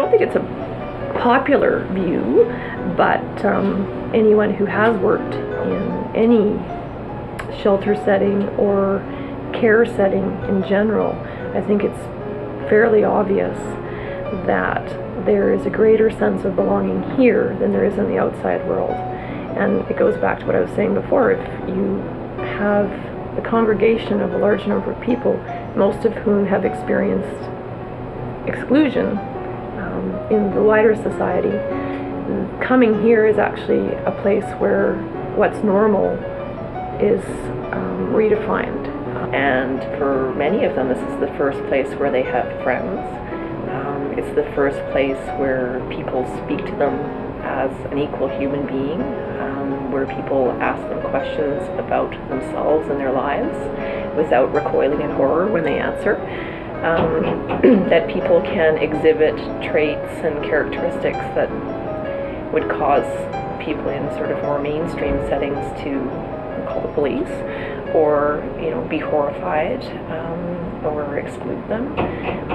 don't think it's a popular view, but anyone who has worked in any shelter setting or care setting in general, I think it's fairly obvious that there is a greater sense of belonging here than there is in the outside world. And it goes back to what I was saying before. If you have the congregation of a large number of people, most of whom have experienced exclusion in the wider society, coming here is actually a place where what's normal is redefined. And for many of them, this is the first place where they have friends. It's the first place where people speak to them as an equal human being, where people ask them questions about themselves and their lives without recoiling in horror when they answer. That people can exhibit traits and characteristics that would cause people in sort of more mainstream settings to call the police, or be horrified, or exclude them,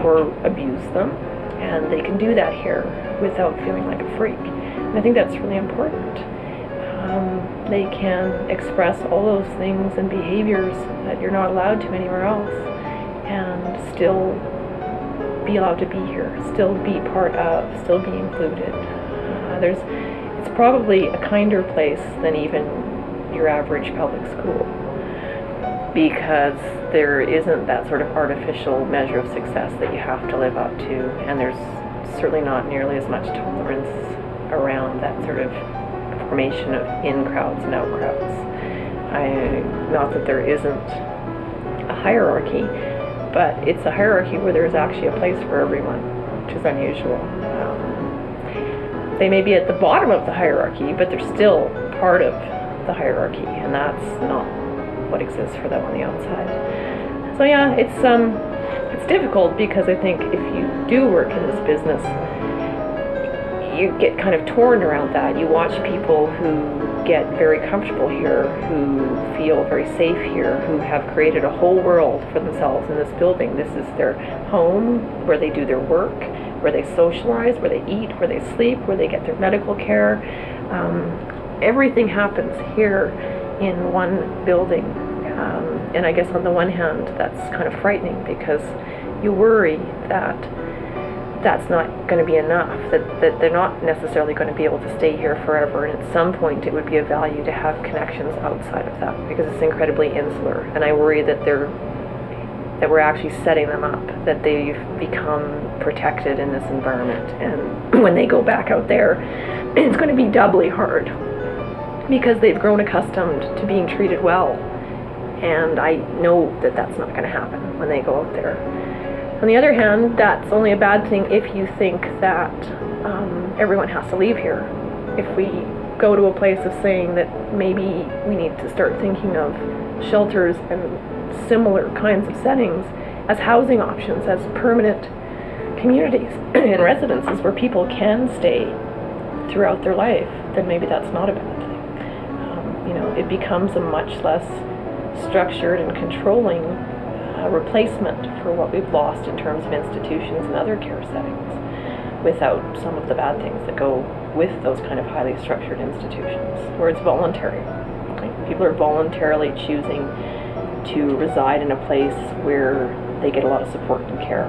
or abuse them, and they can do that here without feeling like a freak. And I think that's really important. They can express all those things and behaviors that you're not allowed to anywhere else, and still be allowed to be here, still be part of, still be included. It's probably a kinder place than even your average public school, because there isn't that sort of artificial measure of success that you have to live up to, and there's certainly not nearly as much tolerance around that sort of formation of in-crowds and out-crowds. Not that there isn't a hierarchy, but it's a hierarchy where there's actually a place for everyone, which is unusual. They may be at the bottom of the hierarchy, but they're still part of the hierarchy, and that's not what exists for them on the outside. So yeah, it's difficult, because I think if you do work in this business, you get kind of torn around that. You watch people who get very comfortable here, who feel very safe here, who have created a whole world for themselves in this building. This is their home, where they do their work, where they socialize, where they eat, where they sleep, where they get their medical care. Everything happens here in one building. And I guess on the one hand, that's kind of frightening, because you worry that that's not going to be enough, that they're not necessarily going to be able to stay here forever, and at some point it would be of value to have connections outside of that, because it's incredibly insular. And I worry that we're actually setting them up, that they've become protected in this environment, and when they go back out there, it's going to be doubly hard, because they've grown accustomed to being treated well, and I know that that's not going to happen when they go out there. On the other hand, that's only a bad thing if you think that everyone has to leave here. If we go to a place of saying that maybe we need to start thinking of shelters and similar kinds of settings as housing options, as permanent communities and residences where people can stay throughout their life, then maybe that's not a bad thing. It becomes a much less structured and controlling replacement for what we've lost in terms of institutions and other care settings, without some of the bad things that go with those kind of highly structured institutions, where it's voluntary. Right? People are voluntarily choosing to reside in a place where they get a lot of support and care.